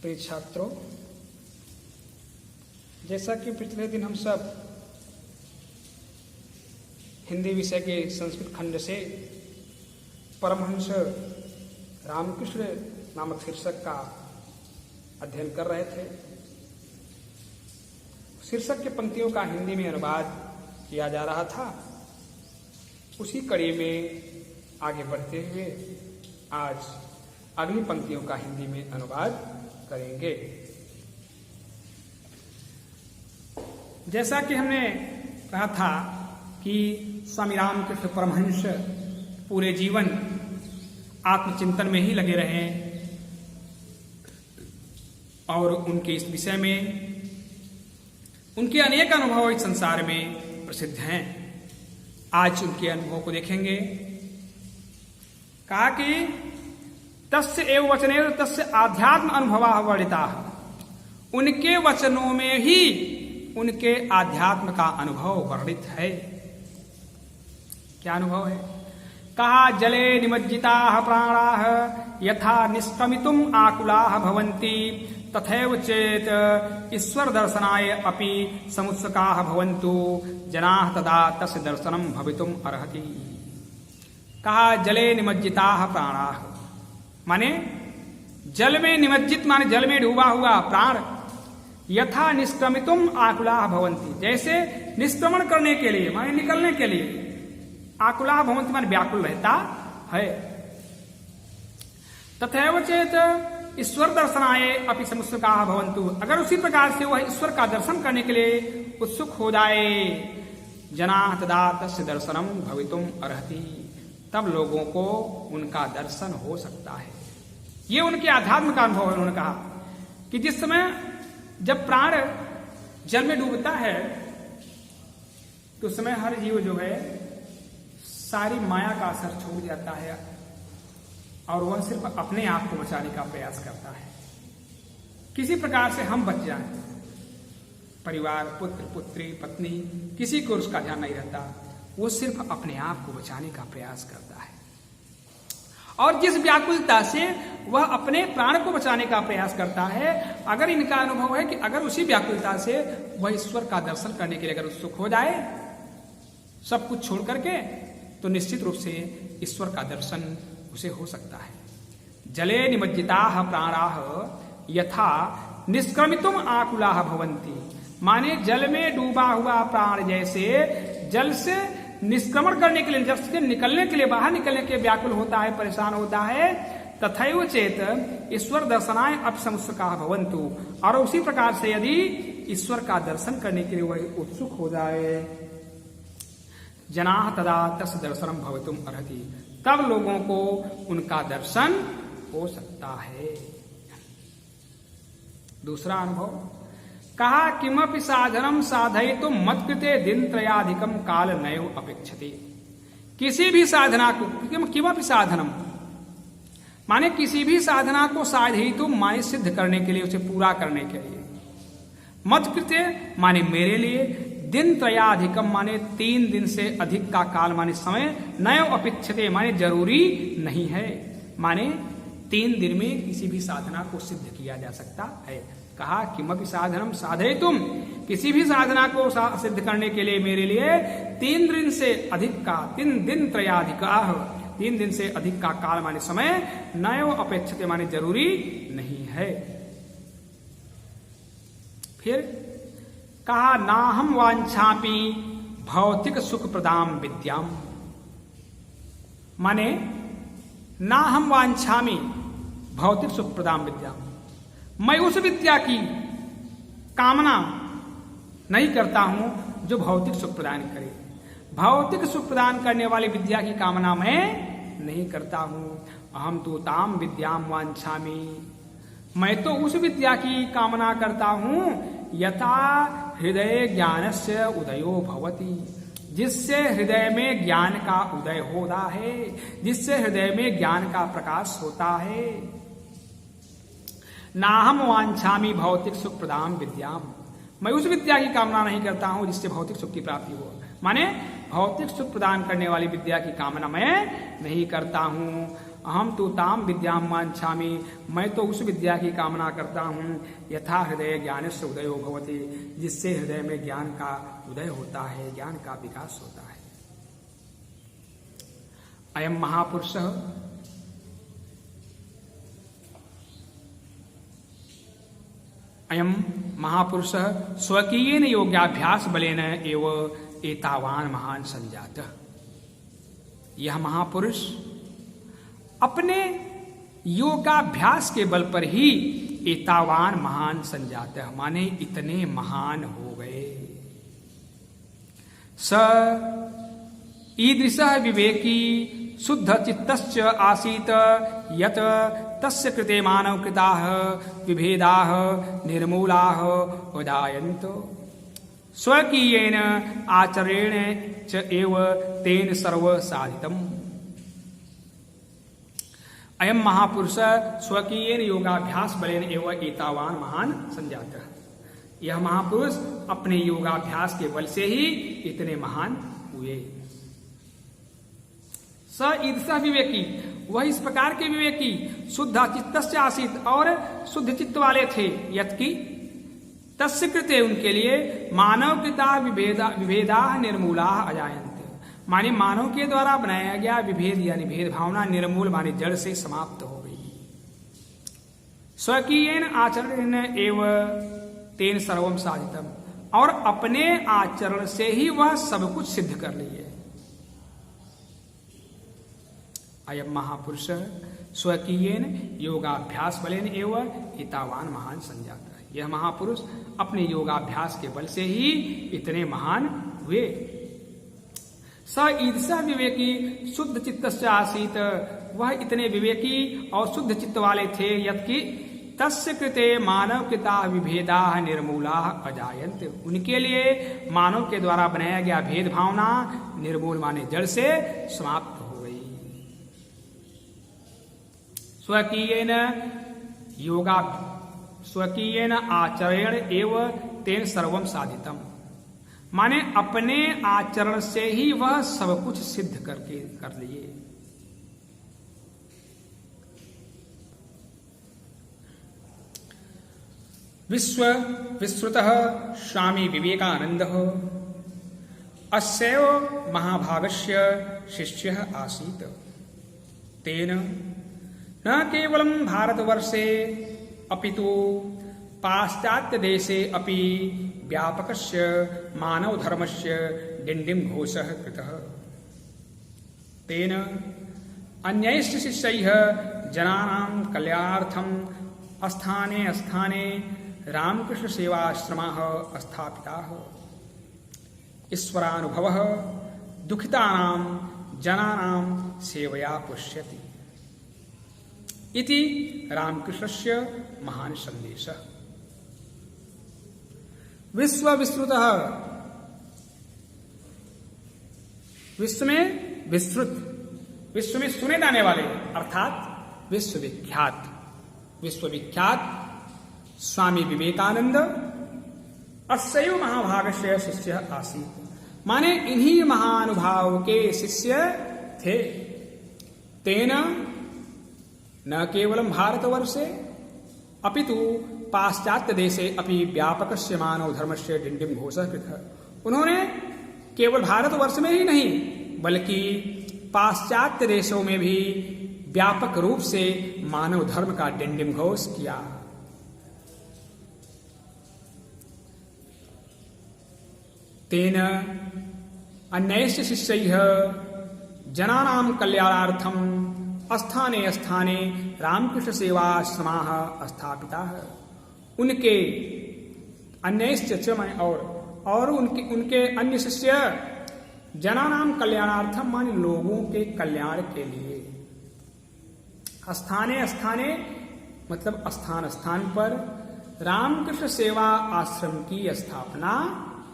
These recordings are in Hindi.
प्रिय छात्रों, जैसा कि पिछले दिन हम सब हिंदी विषय के संस्कृत खंड से परमहंस रामकृष्ण नामक शीर्षक का अध्ययन कर रहे थे। शीर्षक के पंक्तियों का हिंदी में अनुवाद किया जा रहा था। उसी कड़ी में आगे बढ़ते हुए आज अगली पंक्तियों का हिंदी में अनुवाद करेंगे। जैसा कि हमने कहा था कि स्वामी रामकृष्ण परमहंस पूरे जीवन आत्मचिंतन में ही लगे रहे और उनके इस विषय में उनके अनेक अनुभव इस संसार में प्रसिद्ध हैं। आज उनके अनुभव को देखेंगे। कहा कि तस्य एव वचनेर तस्य आध्यात्म अनुभवा वर्णिता। उनके वचनों में ही उनके आध्यात्म का अनुभव वर्णित है। क्या अनुभव है? कहा जले निमज्जिता प्राणाः यथा निष्क्रमितुम आकुलाः भवन्ति तथैव चेत ईश्वर दर्शनाय अपि समुत्सुकाः भवन्तु जनाः तदा तस्य दर्शनम भवितुम अर्हति। कहा जले निमज्जिताः प्राणाः, माने जल में निमज्जित माने जल में डूबा हुआ प्राण यथा निष्क्रमितुम आकुलाः भवन्ति, जैसे निष्क्रमण करने के लिए माने निकलने के लिए आकुलाः भवन्ति माने व्याकुल रहता है। तथैव चेत ईश्वर दर्शनाय अपि समुत्सुकाः भवन्तु, अगर उसी प्रकार से वह ईश्वर का दर्शन करने के लिए उत्सुक हो जाए, जनाः तदा तस्य दर्शनम भवितुम अर्हति, तब लोगों को उनका दर्शन हो सकता है। ये उनके आध्यात्म का अनुभव है। उन्होंने कहा कि जिस समय जब प्राण जल में डूबता है तो उस समय हर जीव जो है सारी माया का असर छोड़ जाता है और वह सिर्फ अपने आप को बचाने का प्रयास करता है। किसी प्रकार से हम बच जाएं, परिवार, पुत्र, पुत्री, पत्नी, किसी को उसका ध्यान नहीं रहता, वो सिर्फ अपने आप को बचाने का प्रयास करता है। और जिस व्याकुलता से वह अपने प्राण को बचाने का प्रयास करता है, अगर इनका अनुभव है कि अगर उसी व्याकुलता से वह ईश्वर का दर्शन करने के लिए अगर उत्सुक हो जाए सब कुछ छोड़ करके, तो निश्चित रूप से ईश्वर का दर्शन उसे हो सकता है। जले निमज्जिताः प्राणाः यथा निष्क्रमितुम आकुलाः भवन्ति, माने जल में डूबा हुआ प्राण जैसे जल से निष्क्रमण करने के लिए, जल से निकलने के लिए, बाहर निकलने के व्याकुल होता है, परेशान होता है। तथैव चेत ईश्वर दर्शनाय अपि समुत्सुकाः भवन्तु, और उसी प्रकार से यदि ईश्वर का दर्शन करने के लिए वह उत्सुक हो जाए, जनाः तदा तस्य दर्शनम भवितुम अर्हति, तब लोगों को उनका दर्शन हो सकता है। दूसरा अनुभव, कहा किमपि साधनम साधयितुं मत्कृते दिनत्रयाधिकम काल नैव अपेक्षते। किसी भी साधना को, किमपि साधनम माने किसी भी साधना को साधयितुं माने सिद्ध करने के लिए, उसे पूरा करने के लिए, मत्कृते माने मेरे लिए, दिन त्रयाधिकम माने 3 दिन से अधिक का काल माने समय, नैव अपेक्षते माने जरूरी नहीं है, माने 3 दिन में किसी भी साधना को सिद्ध किया जा सकता है। कहा किमपि साधनम साधयितुम, किसी भी साधना को सिद्ध करने के लिए मेरे लिए 3 दिन से अधिक का, 3 दिन त्रयाधिकाः 3 दिन से अधिक का काल माने समय, नैव अपेक्षते माने जरूरी नहीं है। फिर कहा नाहम वांछापि भौतिक सुख प्रदाम विद्याम, माने नाहम वांछामि भौतिक सुख प्रदाम विद्याम, मैं उस विद्या की कामना नहीं करता हूं जो भौतिक सुख प्रदान करे। भौतिक सुख प्रदान करने वाली विद्या की कामना मैं नहीं करता हूं। अहम तो ताम विद्याम वांछामि, मैं तो उस विद्या की कामना करता हूं यथा हृदय ज्ञानस्य उदयो भवति, जिससे हृदय में ज्ञान का उदय होता है, जिससे हृदय में ज्ञान का प्रकाश होता है। नाहम वांछामि भौतिक सुख प्रदाम विद्याम, मैं उस विद्या की कामना नहीं करता हूं जिससे भौतिक सुख की प्राप्ति हो, माने भौतिक सुख प्रदान करने वाली विद्या की कामना मैं नहीं करता हूं। अहम तो ताम विद्याम वांछामि, मैं तो उस विद्या की कामना करता हूँ, यथा हृदय ज्ञानस्य उदयो भवति, जिससे हृदय में ज्ञान का उदय होता है, ज्ञान का विकास होता है। अयम महापुरुषः अयम महापुरुषः स्वकीयेन योगाभ्यास बलेन एव एतावान महान संजातः। यह महापुरुष अपने योगाभ्यास के बल पर ही एतावान महान संजातः, माने इतने महान हो गए। स ईदृशः विवेकी शुद्ध चित्तश्च आसीत यत तस्य कृते मानव कृताः विभेदाः निर्मूलाः उदायन्त, स्वकीयेन आचरेण च एव तेन सर्व साधितम्। अयम महापुरुष स्वकीयेन योगाभ्यास बलेन एव एतावान महान संजातः। यह महापुरुष अपने योगाभ्यास के बल से ही इतने महान हुए। स ईदृशः विवेकी, वह इस प्रकार के विवेकी, शुद्ध चित्तस्य आसीत, और शुद्ध चित्त वाले थे, यत्कि तस्य कृते, उनके लिए मानव कृता विभेदा निर्मूला अजायन्ते, माने मानव के द्वारा बनाया गया विभेद यानी भेद भावना निर्मूल माने जड़ से समाप्त हो गई। स्वकीयेन आचरण एव तेन सर्वम साधितम, और अपने आचरण से ही वह सब कुछ सिद्ध कर लिए। अयम महापुरुष स्वकीयेन योगाभ्यास बलेन एव एतावान महान संजातः। यह महापुरुष अपने योगाभ्यास के बल से ही इतने महान हुए। स ईदृशः विवेकी शुद्ध चित्तस्य आसीत, वह इतने विवेकी और शुद्ध चित्त वाले थे, यत्कि तस्य कृते मानव कृता विभेदा निर्मूला अजायन्त, उनके लिए मानव के द्वारा बनाया गया भेद भावना निर्मूल माने जड़ से समाप्त हो गई। स्वकीयेन आचरण एव तेन सर्वम साधितम, माने अपने आचरण से ही वह सब कुछ सिद्ध कर लिए। विश्रुतः स्वामी विवेकानन्दः अस्यैव महाभागस्य शिष्यः आसीत्। तेन न केवलं भारतवर्षे अपितु पाश्चात्य देशे अपि व्यापकस्य मानवधर्मस्य डिण्डिमघोषः कृतः। तेन अन्यैश्च शिष्यैः जनानां कल्याणार्थं स्थाने स्थाने रामकृष्ण सेवाश्रमाः स्थापिताः। ईश्वरानुभवः दुःखितानां जनानां सेवया पुष्यति इति रामकृष्णस्य महान संदेशः। विश्रुतः, विश्व में विस्तृत, विश्व में सुने जाने वाले अर्थात विश्वविख्यात स्वामी विवेकानंद अस्यैव महाभागस्य शिष्य आसीत्, माने इन्हीं महानुभाव के शिष्य थे। तेन न केवलं भारतवर्षे अपितु पाश्चात्य देशे अपि व्यापकस्य मानव धर्मस्य डिण्डिमघोषः कृतः। उन्होंने केवल भारतवर्ष में ही नहीं बल्कि पाश्चात्य देशों में भी व्यापक रूप से मानव धर्म का डिण्डिमघोष किया। तेन अन्यैश्च शिष्यैः जनानां कल्याणार्थं स्थाने स्थाने रामकृष्ण सेवाश्रमाः स्थापिताः। उनके अन्यैश्च और उनके अन्य शिष्य जनानां कल्याणार्थम माने लोगों के कल्याण के लिए स्थाने स्थाने मतलब स्थान स्थान पर रामकृष्ण सेवा आश्रम की स्थापना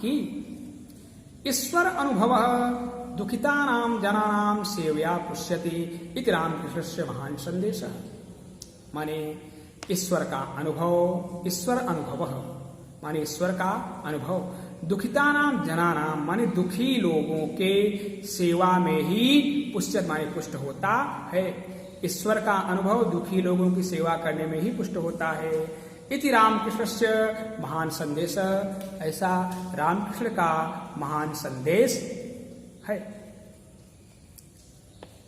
की। ईश्वर अनुभव दुखितानां जनानां सेवया पुष्यति इति रामकृष्णस्य महान संदेशः। माने ईश्वर का अनुभव, ईश्वर अनुभव माने ईश्वर का अनुभव, दुखितानां जनानां माने दुखी लोगों के सेवा में ही पुष्यत माने पुष्ट होता है। ईश्वर का अनुभव दुखी लोगों की सेवा करने में ही पुष्ट होता है। इति रामकृष्णस्य महान संदेश, ऐसा रामकृष्ण का महान संदेश है।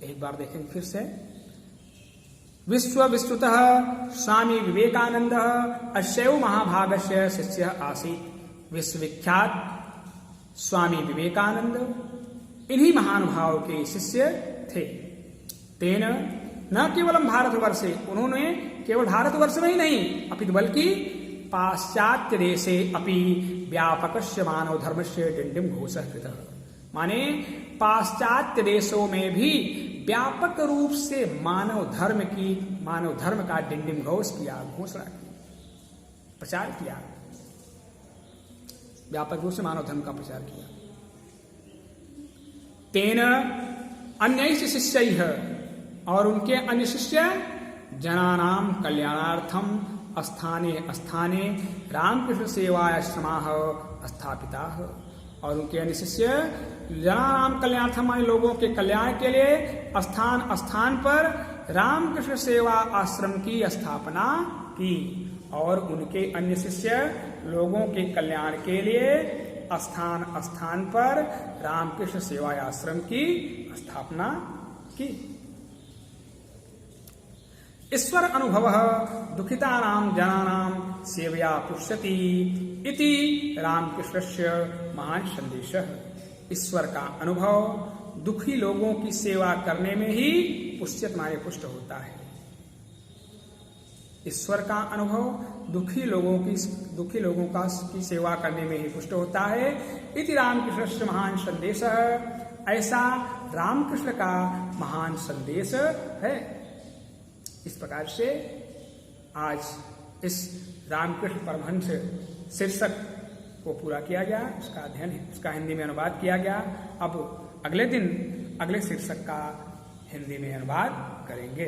एक बार देखेंगे फिर से। विश्वतः स्वामी विवेकानंद अश्यव महाभागस्य शिष्य आसीत्। विश्वविख्यात स्वामी विवेकानंद इन्हीं महानुभाव के शिष्य थे। तेन न केवलम भारतवर्षे, उन्होंने केवल भारतवर्ष में ही नहीं अपितु बल्कि पाश्चात्य देशे अपि व्यापकस्य मानव धर्मस्य डिंडिम घोषः कृतः। माने पाश्चात्य देशों में भी व्यापक रूप से मानव धर्म का डिंडिम घोष किया, घोषणा की, प्रचार किया, व्यापक रूप से मानव धर्म का प्रचार किया। तेन अन्यैः शिष्यैः, और उनके अन्य शिष्य जनानां कल्याणार्थम स्थाने स्थाने रामकृष्ण सेवाश्रमाः स्थापिताः, और उनके अन्य शिष्य जनानां कल्याणार्थम माने लोगों के कल्याण के लिए स्थान स्थान पर रामकृष्ण सेवा आश्रम की स्थापना की, और उनके अन्य शिष्य लोगों के कल्याण के लिए स्थान स्थान पर रामकृष्ण सेवा आश्रम की स्थापना की। ईश्वर अनुभव दुखितानां जनानां सेवया पुष्यति इति रामकृष्णस्य महान संदेशः। ईश्वर का अनुभव दुखी लोगों की सेवा करने में ही पुष्यत माने पुष्ट होता है। ईश्वर का अनुभव दुखी लोगों की सेवा करने में ही पुष्ट होता है। इति रामकृष्णस्य महान संदेशः, ऐसा रामकृष्ण का महान संदेश है। इस प्रकार से आज इस रामकृष्ण परमहंस शीर्षक को पूरा किया गया, उसका अध्ययन, उसका हिंदी में अनुवाद किया गया। अब अगले दिन अगले शीर्षक का हिंदी में अनुवाद करेंगे।